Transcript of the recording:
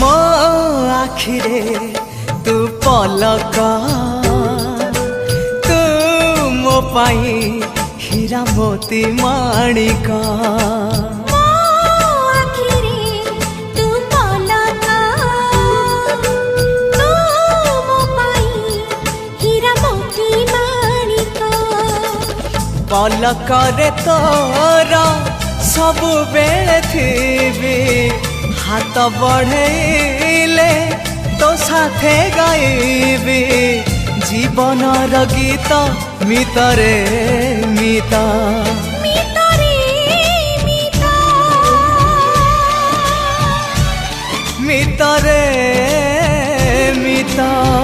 मो आखिरे तू पलक तू मो पाई हीरा मोती माणिक पलकरे तोर सब बेले थी हाथ बढ़ेले तो साथे गाइबी जीवन गीत मितरे मिता मितरे मिता।